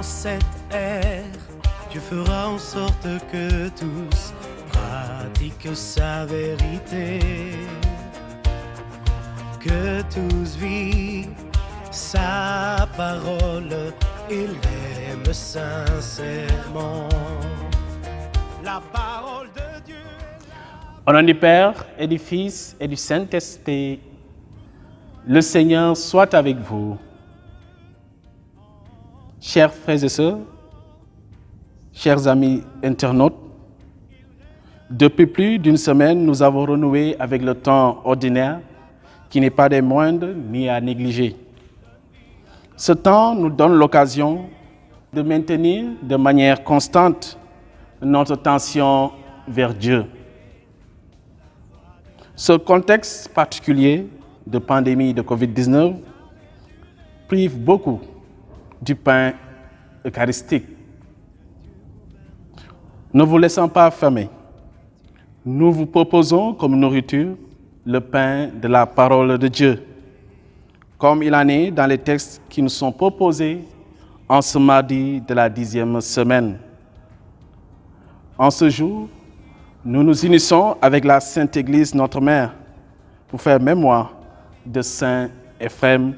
En cette ère, Dieu fera en sorte que tous pratiquent sa vérité, que tous vivent sa parole et l'aiment sincèrement. La parole de Dieu. Au nom du Père et du Fils et du Saint-Esprit, le Seigneur soit avec vous. Chers frères et sœurs, chers amis internautes, depuis plus d'une semaine, nous avons renoué avec le temps ordinaire qui n'est pas des moindres ni à négliger. Ce temps nous donne l'occasion de maintenir de manière constante notre attention vers Dieu. Ce contexte particulier de pandémie de Covid-19 prive beaucoup du pain eucharistique. Ne vous laissant pas fermer, nous vous proposons comme nourriture le pain de la parole de Dieu, comme il en est dans les textes qui nous sont proposés en ce mardi de la 10e semaine. En ce jour, nous nous unissons avec la Sainte Église, notre Mère, pour faire mémoire de Saint Éphrem,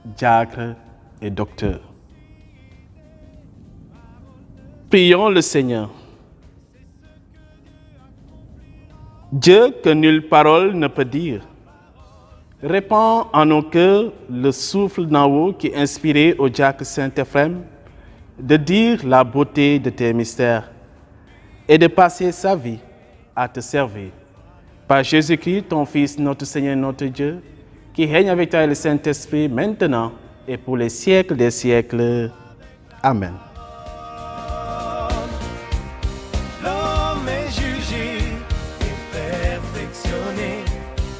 diacre et docteur. Prions le Seigneur. Dieu que nulle parole ne peut dire, répand en nos cœurs le souffle d'en haut qui inspirait au diacre Saint Éphrem de dire la beauté de tes mystères et de passer sa vie à te servir. Par Jésus-Christ, ton Fils, notre Seigneur, notre Dieu, qui règne avec toi et le Saint-Esprit maintenant et pour les siècles des siècles. Amen. L'homme est jugé et perfectionné,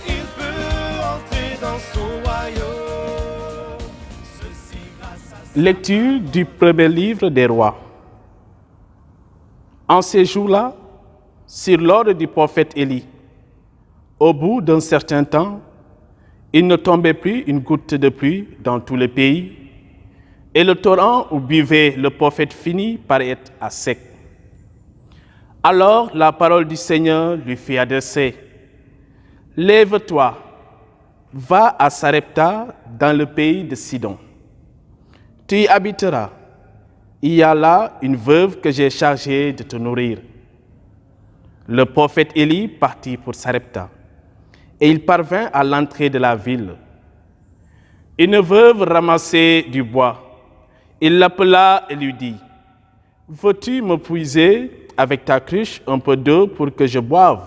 il peut entrer dans son royaume. Ceci grâce à Lecture du premier livre des rois. En ces jours-là, sur l'ordre du prophète Élie, au bout d'un certain temps, il ne tombait plus une goutte de pluie dans tout le pays, et le torrent où buvait le prophète finit par être à sec. Alors la parole du Seigneur lui fut adressée. « Lève-toi, va à Sarepta dans le pays de Sidon. Tu y habiteras. Il y a là une veuve que j'ai chargée de te nourrir. » Le prophète Élie partit pour Sarepta, et il parvint à l'entrée de la ville. Une veuve ramassait du bois. Il l'appela et lui dit, « Veux-tu me puiser avec ta cruche un peu d'eau pour que je boive ?»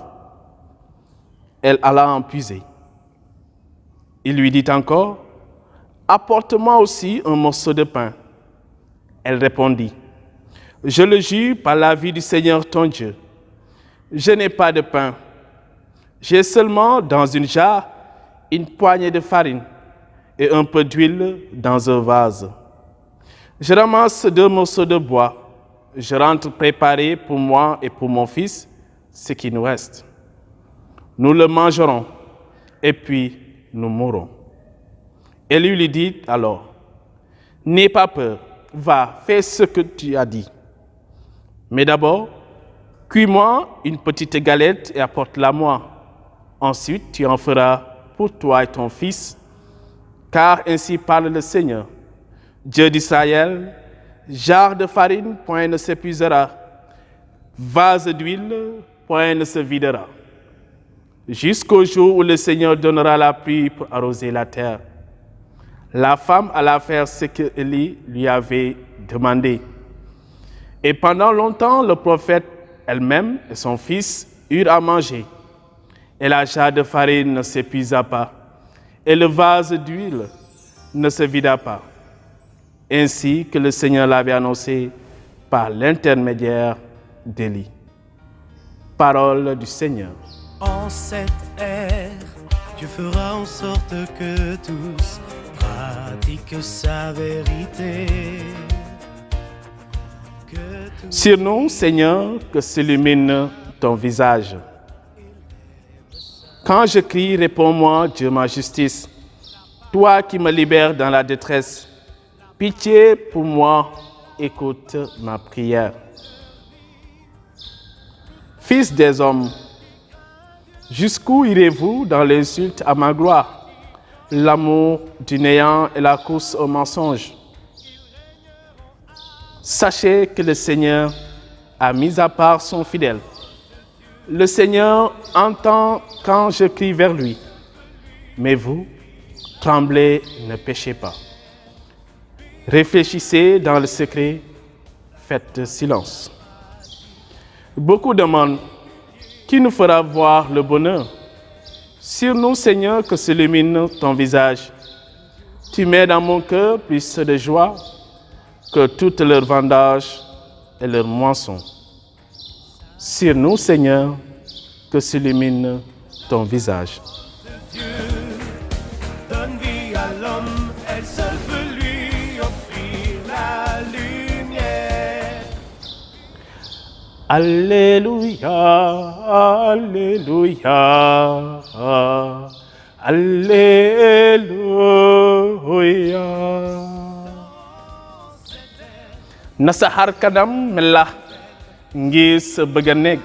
Elle alla en puiser. Il lui dit encore, « Apporte-moi aussi un morceau de pain. » Elle répondit, « Je le jure par la vie du Seigneur ton Dieu, je n'ai pas de pain. J'ai seulement dans une jarre une poignée de farine et un peu d'huile dans un vase. Je ramasse 2 morceaux de bois. Je rentre préparer pour moi et pour mon fils ce qui nous reste. Nous le mangerons et puis nous mourrons. » Et lui dit alors, « N'aie pas peur, va, fais ce que tu as dit. Mais d'abord, cuis-moi une petite galette et apporte-la moi. Ensuite, tu en feras pour toi et ton fils, car ainsi parle le Seigneur, Dieu d'Israël, jarre de farine, point ne s'épuisera, vase d'huile, point ne se videra, jusqu'au jour où le Seigneur donnera la pluie pour arroser la terre. » La femme alla faire ce que Élie lui avait demandé. Et pendant longtemps, le prophète elle-même et son fils eurent à manger. Et la jarre de farine ne s'épuisa pas, et le vase d'huile ne se vida pas, ainsi que le Seigneur l'avait annoncé par l'intermédiaire d'Élie. Parole du Seigneur. En cette ère, Dieu fera en sorte que tous pratiquent sa vérité. Sur nous, Seigneur, que s'illumine ton visage. Quand je crie, réponds-moi, Dieu ma justice. Toi qui me libères dans la détresse, pitié pour moi écoute ma prière. Fils des hommes, jusqu'où irez-vous dans l'insulte à ma gloire, l'amour du néant et la course au mensonge? Sachez que le Seigneur a mis à part son fidèle. Le Seigneur entend quand je crie vers lui. Mais vous, tremblez, ne péchez pas. Réfléchissez dans le secret, faites silence. Beaucoup demandent, qui nous fera voir le bonheur? Sur nous, Seigneur, que s'illumine ton visage. Tu mets dans mon cœur plus de joie que toutes leurs vendages et leurs moissons. Sur nous, Seigneur, que s'illumine ton visage. Dieu donne vie à l'homme, elle seule peut lui offrir la lumière. Alléluia, Alléluia, Alléluia. Na sa xar kanam melax ngir sa bëgg a nekk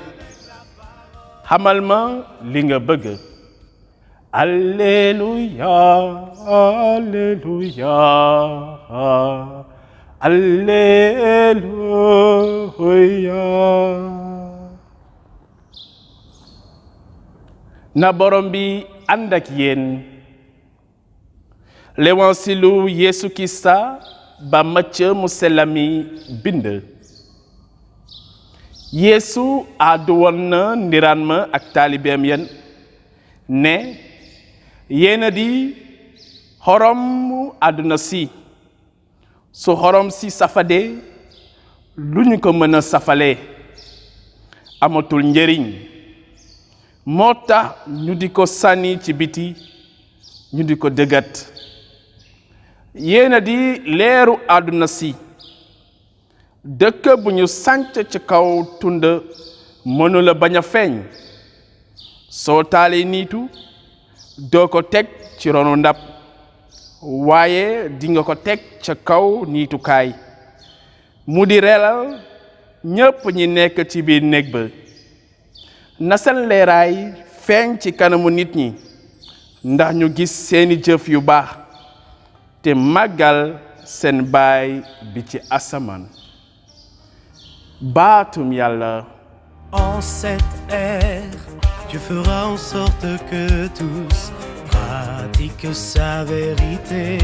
xamal ma li nga bëgg. Alléluia, Alléluia, Alléluia. Na borom bi ànd ak yéen. L'évangile Yeesu Kirista ba Macë mu sell mi bind. Yeesu àddu woon na ndiraan ma ak taalibeem yen ne yéena di xorom àdduna si su xorom si safade lu ñu ko mën a safalee amatul njëriñ moo tax ñu di ko sànni ci biti ñu di ko dëggat. Yéena di leeru àdduna si dëkk bu ñu sànc ci kaw tund mënula bañ a feeñ. Soo taalee niitu doo ko teg ci ronu ndab waaye dinga ko teg ca kaw niitukaay mu di reelal ñépp ñi nekk ci biir néeg ba. Na seen leeraay feeñ ci kanamu nit ñi ndax ñu gis seeni jëf yu baax te màggal seen baay bi ci asamaan. Baatum Yàlla. En cette ère, Dieu fera en sorte que tous pratiquent sa vérité.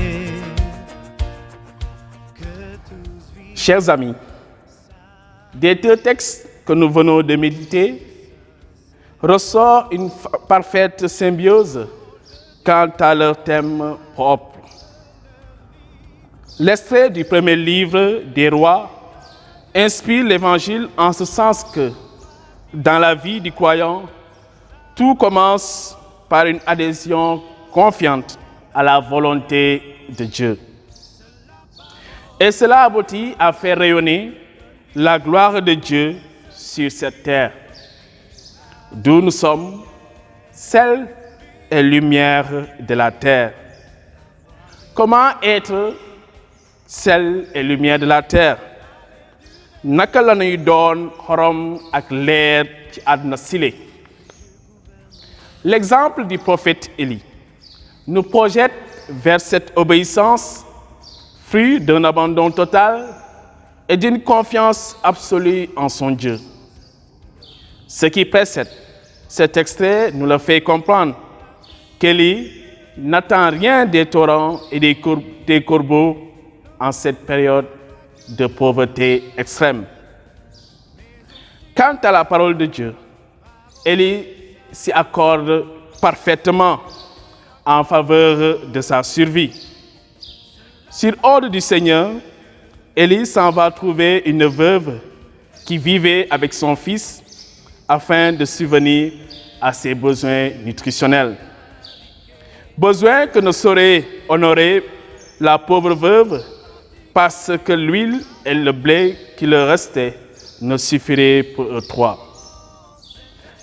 Que tous vivent. Chers amis, des deux textes que nous venons de méditer ressort une parfaite symbiose quant à leur thème propre. L'extrait du premier livre des Rois inspire l'Évangile en ce sens que, dans la vie du croyant, tout commence par une adhésion confiante à la volonté de Dieu. Et cela aboutit à faire rayonner la gloire de Dieu sur cette terre, d'où nous sommes, sel et lumière de la terre. Comment être sel et lumière de la terre? Naka la ñuy doon xorom ak leer ci àdduna sile. L'exemple du prophète Élie nous projette vers cette obéissance, fruit d'un abandon total et d'une confiance absolue en son Dieu. Ce qui précède cet extrait nous le fait comprendre qu'Élie n'attend rien des torrents et des corbeaux en cette période de pauvreté extrême. Quant à la parole de Dieu, Élie s'y accorde parfaitement en faveur de sa survie. Sur ordre du Seigneur, Élie s'en va trouver une veuve qui vivait avec son fils afin de subvenir à ses besoins nutritionnels. Besoin que ne saurait honorer la pauvre veuve parce que l'huile et le blé qui leur restait ne suffiraient pour eux trois.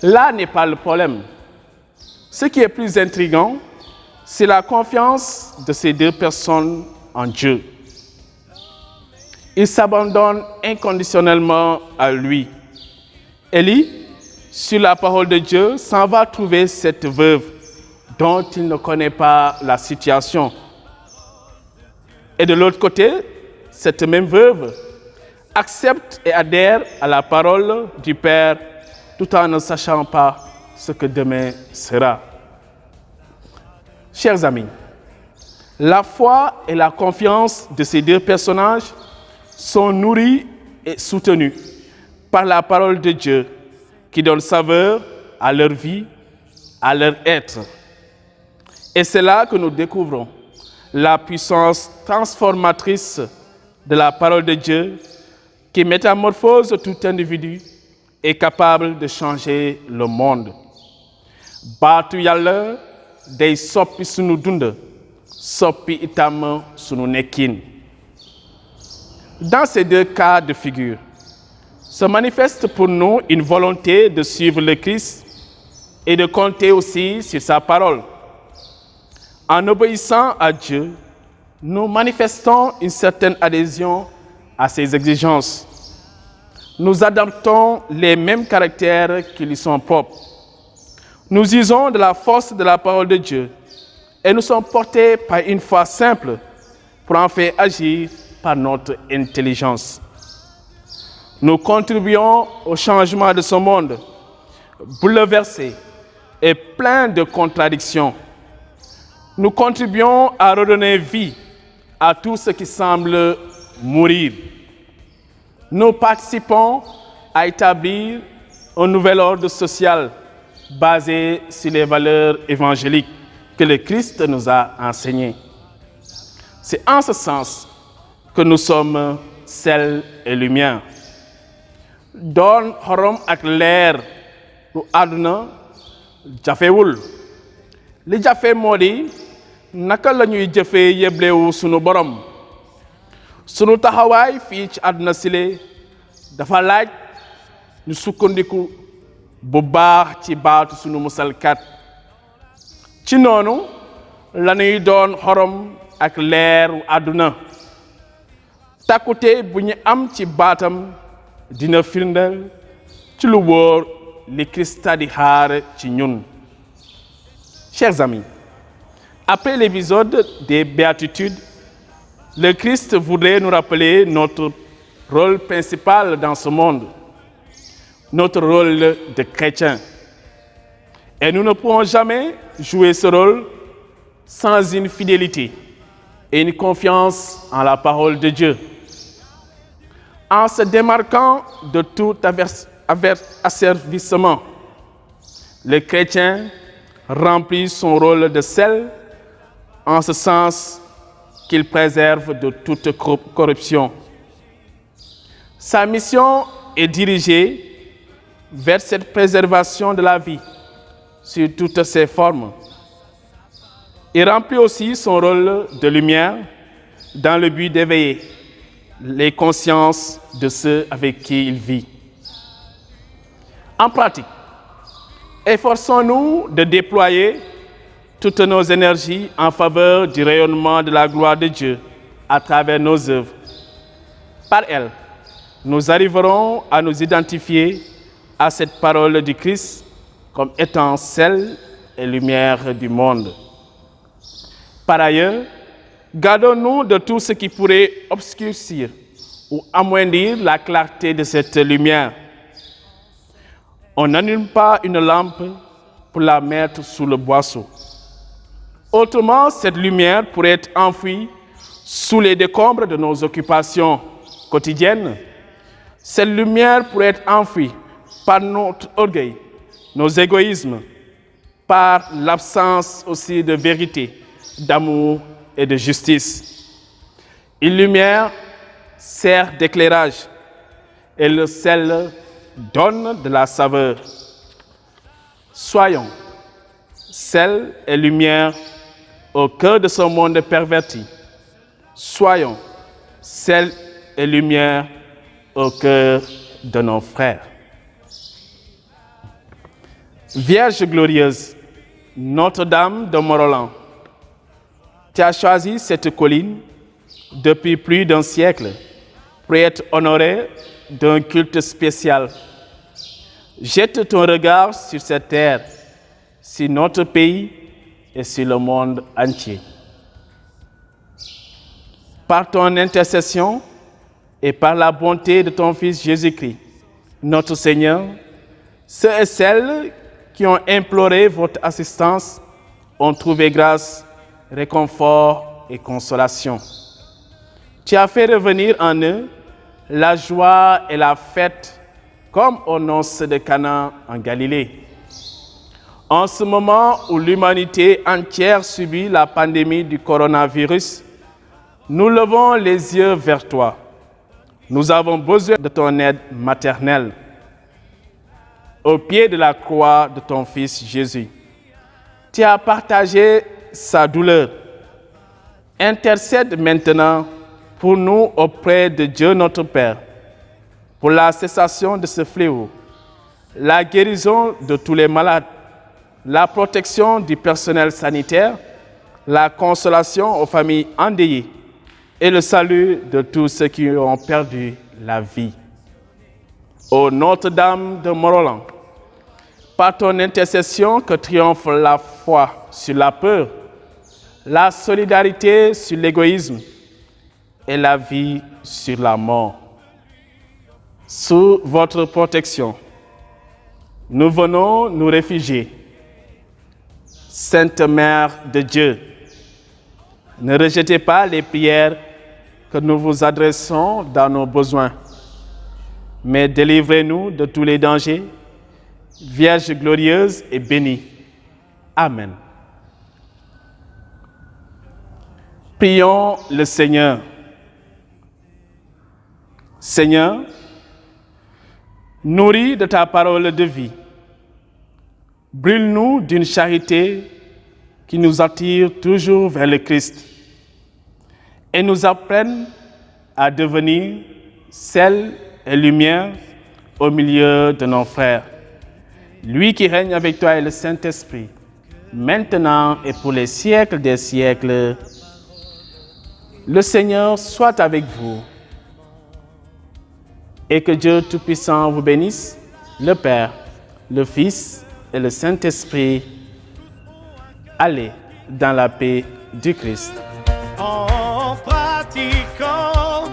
Là n'est pas le problème. Ce qui est plus intriguant, c'est la confiance de ces deux personnes en Dieu. Il s'abandonne inconditionnellement à lui. Élie, sur la parole de Dieu, s'en va trouver cette veuve dont il ne connaît pas la situation. Et de l'autre côté, cette même veuve accepte et adhère à la parole du Père tout en ne sachant pas ce que demain sera. Chers amis, la foi et la confiance de ces deux personnages sont nourries et soutenues par la parole de Dieu qui donne saveur à leur vie, à leur être. Et c'est là que nous découvrons la puissance transformatrice de la parole de Dieu qui métamorphose tout individu et capable de changer le monde. Baatu Yàlla day soppi sunu dund, soppi itam sunu nekkin. Dans ces deux cas de figure, se manifeste pour nous une volonté de suivre le Christ et de compter aussi sur sa parole. En obéissant à Dieu, nous manifestons une certaine adhésion à ses exigences. Nous adoptons les mêmes caractères qui lui sont propres. Nous usons de la force de la parole de Dieu et nous sommes portés par une foi simple pour en faire agir par notre intelligence. Nous contribuons au changement de ce monde, bouleversé et plein de contradictions. Nous contribuons à redonner vie à tout ce qui semble mourir. Nous participons à établir un nouvel ordre social basé sur les valeurs évangéliques que le Christ nous a enseignées. C'est en ce sens que nous sommes sel et lumière. Doon xorom ak leer lu àdduna jafewul li jafe moo di naka la ñuy jëfee yeblewu sunu borom sunu taxawaay fii ci àdduna sile dafa laaj ñu sukkandiku bu baax ci baatu sunu musalkat ci noonu la ñuy doon xorom ak leeru àdduna takkute bu ñu am ci baatam dina firndeel ci lu wóor li Christ di xaar ci ñun. Chers amis, après l'épisode des béatitudes, le Christ voudrait nous rappeler notre rôle principal dans ce monde, notre rôle de chrétien. Et nous ne pouvons jamais jouer ce rôle sans une fidélité et une confiance en la parole de Dieu. En se démarquant de tout asservissement, le chrétien remplit son rôle de sel en ce sens qu'il préserve de toute corruption. Sa mission est dirigée vers cette préservation de la vie sous toutes ses formes. Il remplit aussi son rôle de lumière dans le but d'éveiller les consciences de ceux avec qui il vit. En pratique, efforçons-nous de déployer toutes nos énergies en faveur du rayonnement de la gloire de Dieu à travers nos œuvres. Par elles, nous arriverons à nous identifier à cette parole du Christ comme étant sel et lumière du monde. Par ailleurs, gardons-nous de tout ce qui pourrait obscurcir ou amoindrir la clarté de cette lumière. On n'allume pas une lampe pour la mettre sous le boisseau. Autrement, cette lumière pourrait être enfouie sous les décombres de nos occupations quotidiennes. Cette lumière pourrait être enfouie par notre orgueil, nos égoïsmes, par l'absence aussi de vérité, d'amour et de justice. Une lumière sert d'éclairage et le sel donne de la saveur. Soyons sel et lumière au cœur de ce monde perverti. Soyons sel et lumière au cœur de nos frères. Vierge glorieuse, Notre-Dame de Morolan, tu as choisi cette colline depuis plus d'un siècle pour être honoré d'un culte spécial. Jette ton regard sur cette terre, sur notre pays et sur le monde entier. Par ton intercession et par la bonté de ton Fils Jésus-Christ, notre Seigneur, ceux et celles qui ont imploré votre assistance ont trouvé grâce, réconfort et consolation. Tu as fait revenir en eux la joie et la fête comme aux noces de Cana en Galilée. En ce moment où l'humanité entière subit la pandémie du coronavirus, nous levons les yeux vers toi. Nous avons besoin de ton aide maternelle. Au pied de la croix de ton Fils Jésus, tu as partagé sa douleur. Intercède maintenant pour nous auprès de Dieu notre Père, pour la cessation de ce fléau, la guérison de tous les malades, la protection du personnel sanitaire, la consolation aux familles endeuillées et le salut de tous ceux qui ont perdu la vie. Ô Notre-Dame de Morolan, par ton intercession que triomphe la foi sur la peur, la solidarité sur l'égoïsme et la vie sur la mort. Sous votre protection, nous venons nous réfugier. Sainte Mère de Dieu, ne rejetez pas les prières que nous vous adressons dans nos besoins, mais délivrez-nous de tous les dangers. Vierge glorieuse et bénie. Amen. Prions le Seigneur. Seigneur, nourris de ta parole de vie, brûle-nous d'une charité qui nous attire toujours vers le Christ et nous apprenne à devenir sel et lumière au milieu de nos frères. Lui qui règne avec toi et le Saint-Esprit, maintenant et pour les siècles des siècles. Le Seigneur soit avec vous. Et que Dieu Tout-Puissant vous bénisse, le Père, le Fils et le Saint-Esprit. Allez dans la paix du Christ. En pratiquant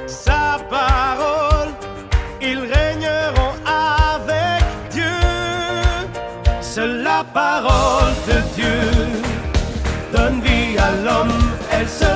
sa parole, ils régneront avec Dieu. C'est la parole de Dieu, donne vie à l'homme, elle se